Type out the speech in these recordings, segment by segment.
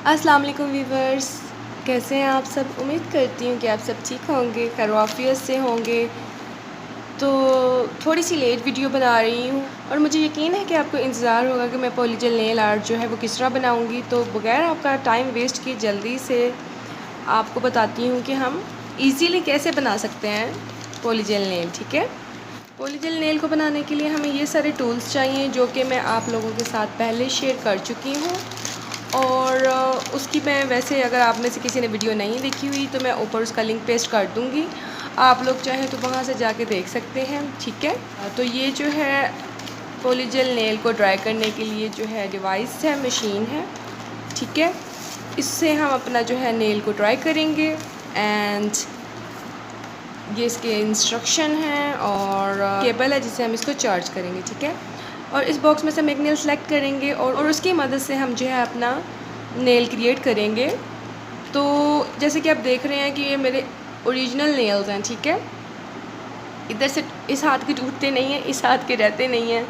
अस्सलाम वालेकुम वीवर्स, कैसे हैं आप सब। उम्मीद करती हूँ कि आप सब ठीक होंगे, खैरियत से होंगे। तो थोड़ी सी लेट वीडियो बना रही हूँ और मुझे यकीन है कि आपको इंतज़ार होगा कि मैं पॉलीजेल नेल आर्ट जो है वो किस तरह बनाऊँगी। तो बगैर आपका टाइम वेस्ट किए जल्दी से आपको बताती हूँ कि हम इजीली कैसे बना सकते हैं पॉलीजेल नेल। ठीक है, पॉलीजेल नेल को बनाने के लिए हमें ये सारे टूल्स चाहिए जो कि मैं आप लोगों के साथ पहले शेयर कर चुकी हूँ। और उसकी मैं वैसे अगर आप में से किसी ने वीडियो नहीं देखी हुई तो मैं ऊपर उसका लिंक पेस्ट कर दूँगी, आप लोग चाहें तो वहाँ से जाके देख सकते हैं। ठीक है, तो ये जो है पॉलीजेल नेल को ड्राई करने के लिए जो है डिवाइस है, मशीन है। ठीक है, इससे हम अपना जो है नेल को ड्राई करेंगे एंड ये इसके इंस्ट्रक्शन हैं और केबल है जिससे हम इसको चार्ज करेंगे। ठीक है, और इस बॉक्स में से हम एक नेल सेलेक्ट करेंगे और उसकी मदद से हम जो है अपना नेल क्रिएट करेंगे। तो जैसे कि आप देख रहे हैं कि ये मेरे ओरिजिनल नेल्स हैं। ठीक है, इधर से इस हाथ के टूटते नहीं हैं, इस हाथ के रहते नहीं हैं,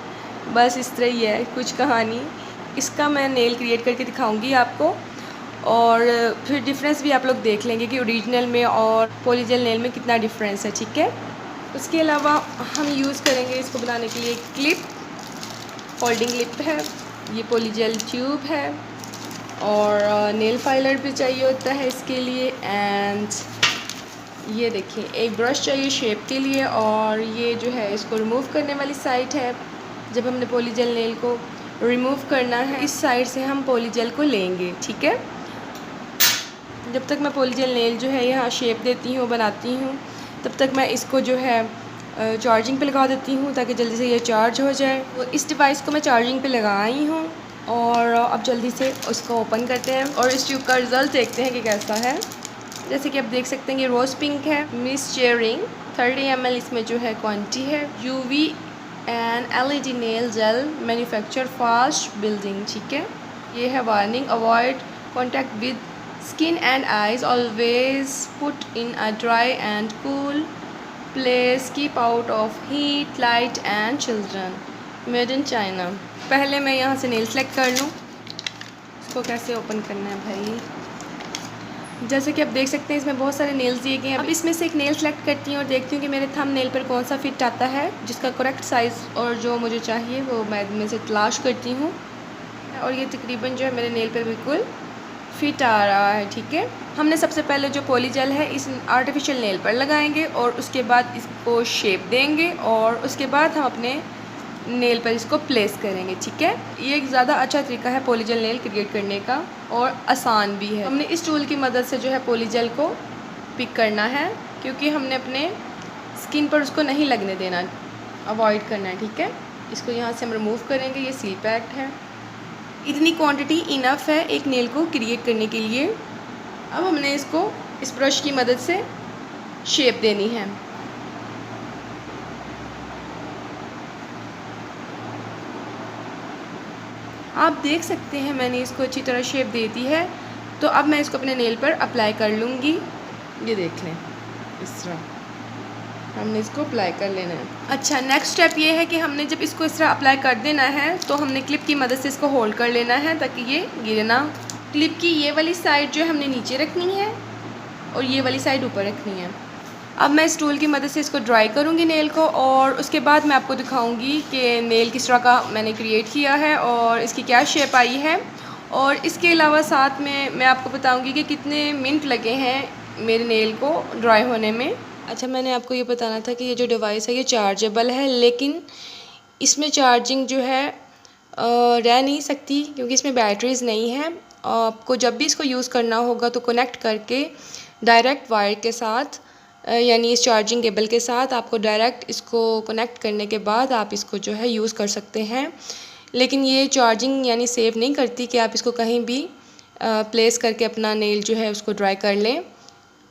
बस इस तरह ही है कुछ कहानी। इसका मैं नेल क्रिएट करके दिखाऊंगी आपको और फिर डिफरेंस भी आप लोग देख लेंगे कि ओरिजिनल में और पॉलीजेल नेल में कितना डिफरेंस है। ठीक है, उसके अलावा हम यूज़ करेंगे इसको बनाने के लिए क्लिप, फोल्डिंग क्लिप है, ये पॉलीजेल ट्यूब है और नेल फाइलर भी चाहिए होता है इसके लिए। एंड ये देखिए एक ब्रश चाहिए शेप के लिए और ये जो है इसको रिमूव करने वाली साइड है। जब हमने पॉलीजेल नेल को रिमूव करना है इस साइड से हम पॉलीजेल को लेंगे। ठीक है, जब तक मैं पॉलीजेल नेल जो है यहाँ शेप देती हूँ, बनाती हूँ, तब तक मैं इसको जो है चार्जिंग पे लगा देती हूँ ताकि जल्दी से ये चार्ज हो जाए। तो इस डिवाइस को मैं चार्जिंग पे लगाई हूँ और अब जल्दी से उसको ओपन करते हैं और इस ट्यूब का रिज़ल्ट देखते हैं कि कैसा है। जैसे कि आप देख सकते हैं कि रोज़ पिंक है, मिस चेयरिंग 30 ml इसमें जो है क्वांटिटी है। UV and LED nail gel manufacture fast building. ठीक है, ये है warning, avoid contact with skin and eyes, always put in a dry and cool place, keep out of heat light and children, made in China. पहले मैं यहाँ से nail select कर लूँ। इसको कैसे ओपन करना है भाई। जैसे कि आप देख सकते हैं इसमें बहुत सारे नेल्स दिए गए हैं। अब इसमें से एक नेल सेलेक्ट करती हूँ और देखती हूँ कि मेरे थंब नेल पर कौन सा फिट आता है, जिसका करेक्ट साइज़ और जो मुझे चाहिए वो मैं इनमें से तलाश करती हूँ और ये तकरीबन जो है मेरे नेल पर बिल्कुल फिट आ रहा है। ठीक है, हमने सबसे पहले जो पॉलीजेल है इस आर्टिफिशियल नेल पर लगाएंगे और उसके बाद इसको शेप देंगे और उसके बाद हम अपने नेल पर इसको प्लेस करेंगे। ठीक है, ये एक ज़्यादा अच्छा तरीका है पॉलीजेल नेल क्रिएट करने का और आसान भी है। हमने इस टूल की मदद से जो है पॉलीजेल को पिक करना है क्योंकि हमने अपने स्किन पर उसको नहीं लगने देना, अवॉइड करना है। ठीक है, इसको यहाँ से हम रिमूव करेंगे, ये सील पैक्ड है। इतनी क्वांटिटी इनफ है एक नेल को क्रिएट करने के लिए। अब हमने इसको इस ब्रश की मदद से शेप देनी है। आप देख सकते हैं मैंने इसको अच्छी तरह शेप दे दी है। तो अब मैं इसको अपने नेल पर अप्लाई कर लूँगी। ये देख लें, इस तरह हमने इसको अप्लाई कर लेना है। अच्छा, नेक्स्ट स्टेप ये है कि हमने जब इसको इस तरह अप्लाई कर देना है तो हमने क्लिप की मदद से इसको होल्ड कर लेना है ताकि ये गिरे ना। क्लिप की ये वाली साइड जो है हमने नीचे रखनी है और ये वाली साइड ऊपर रखनी है। अब मैं इस टूल की मदद से इसको ड्राई करूँगी नेल को और उसके बाद मैं आपको दिखाऊँगी कि नेल किस तरह का मैंने क्रिएट किया है और इसकी क्या शेप आई है। और इसके अलावा साथ में मैं आपको बताऊँगी कि कितने मिनट लगे हैं मेरे नेल को ड्राई होने में। अच्छा, मैंने आपको ये बताना था कि ये जो डिवाइस है ये चार्जेबल है, लेकिन इसमें चार्जिंग जो है रह नहीं सकती क्योंकि इसमें बैटरीज़ नहीं है। आपको जब भी इसको यूज़ करना होगा तो कनेक्ट करके डायरेक्ट वायर के साथ यानी इस चार्जिंग केबल के साथ आपको डायरेक्ट इसको कनेक्ट करने के बाद आप इसको जो है यूज़ कर सकते हैं। लेकिन ये चार्जिंग यानी सेव नहीं करती कि आप इसको कहीं भी प्लेस करके अपना नेल जो है उसको ड्राई कर लें।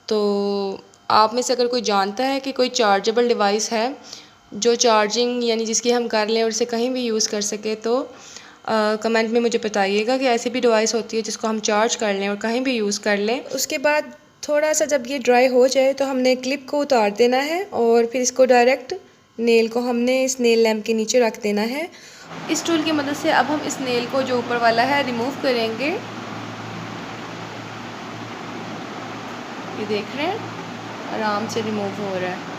तो आप में से अगर कोई जानता है कि कोई चार्जेबल डिवाइस है जो चार्जिंग यानी जिसकी हम कर लें और इसे कहीं भी यूज़ कर सके तो कमेंट में मुझे बताइएगा कि ऐसी भी डिवाइस होती है जिसको हम चार्ज कर लें और कहीं भी यूज़ कर लें। उसके बाद थोड़ा सा जब ये ड्राई हो जाए तो हमने क्लिप को उतार देना है और फिर इसको डायरेक्ट नेल को हमने इस नेल लैम्प के नीचे रख देना है। इस टूल की मदद से अब हम इस नेल को जो ऊपर वाला है रिमूव करेंगे ये देख रहे हैं आराम से रिमूव हो रहा है।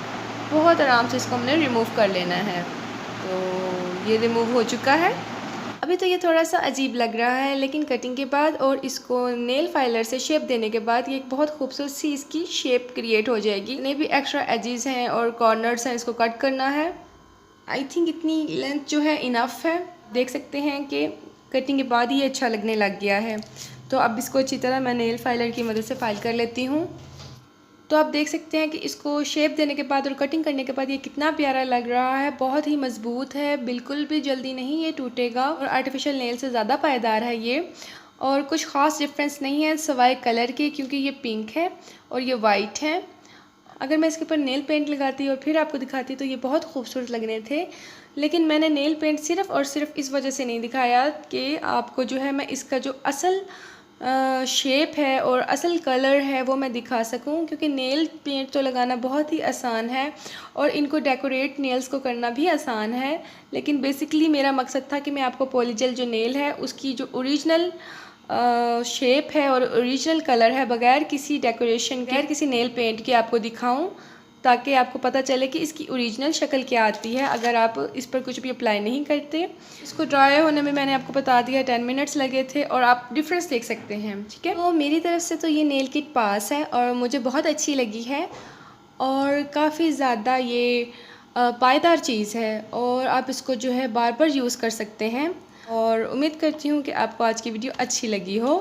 बहुत आराम से इसको हमने रिमूव कर लेना है। तो ये रिमूव हो चुका है। अभी तो ये थोड़ा सा अजीब लग रहा है, लेकिन कटिंग के बाद और इसको नेल फाइलर से शेप देने के बाद ये एक बहुत खूबसूरत सी इसकी शेप क्रिएट हो जाएगी। जितने भी एक्स्ट्रा एजेस हैं और कॉर्नर्स हैं इसको कट करना है। आई थिंक इतनी लेंथ जो है इनफ है। देख सकते हैं कि कटिंग के बाद ही अच्छा लगने लग गया है। तो अब इसको अच्छी तरह मैं नेल फाइलर की मदद से फाइल कर लेती हूँ। तो आप देख सकते हैं कि इसको शेप देने के बाद और कटिंग करने के बाद ये कितना प्यारा लग रहा है। बहुत ही मज़बूत है, बिल्कुल भी जल्दी नहीं ये टूटेगा और आर्टिफिशियल नेल से ज़्यादा पायदार है ये। और कुछ ख़ास डिफरेंस नहीं है सिवाय कलर के, क्योंकि ये पिंक है और ये वाइट है। अगर मैं इसके ऊपर नेल पेंट लगाती और फिर आपको दिखाती तो ये बहुत खूबसूरत लगने थे। लेकिन मैंने नेल पेंट सिर्फ़ और सिर्फ इस वजह से नहीं दिखाया कि आपको जो है मैं इसका जो असल शेप है और असल कलर है वो मैं दिखा सकूं, क्योंकि नेल पेंट तो लगाना बहुत ही आसान है और इनको डेकोरेट नेल्स को करना भी आसान है। लेकिन बेसिकली मेरा मकसद था कि मैं आपको पॉलीजेल जो नेल है उसकी जो ओरिजिनल शेप है और ओरिजिनल कलर है बगैर किसी डेकोरेशन के, बगैर किसी नेल पेंट के आपको दिखाऊं, ताकि आपको पता चले कि इसकी ओरिजिनल शक्ल क्या आती है अगर आप इस पर कुछ भी अप्लाई नहीं करते। इसको ड्राई होने में मैंने आपको बता दिया 10 मिनट्स लगे थे और आप डिफरेंस देख सकते हैं। ठीक है, तो मेरी तरफ से तो ये नेल किट पास है और मुझे बहुत अच्छी लगी है और काफ़ी ज़्यादा ये पायदार चीज़ है और आप इसको जो है बार बार यूज़ कर सकते हैं। और उम्मीद करती हूँ कि आपको आज की वीडियो अच्छी लगी हो।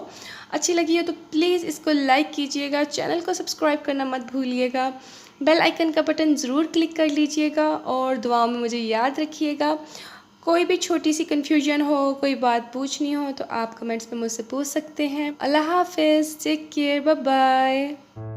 अच्छी लगी हो तो प्लीज़ इसको लाइक कीजिएगा, चैनल को सब्सक्राइब करना मत भूलिएगा, बेल आइकन का बटन ज़रूर क्लिक कर लीजिएगा और दुआओं में मुझे याद रखिएगा। कोई भी छोटी सी कन्फ्यूजन हो, कोई बात पूछनी हो तो आप कमेंट्स में मुझसे पूछ सकते हैं। अल्लाह हाफ़िज़, टेक केयर, बाय बाय।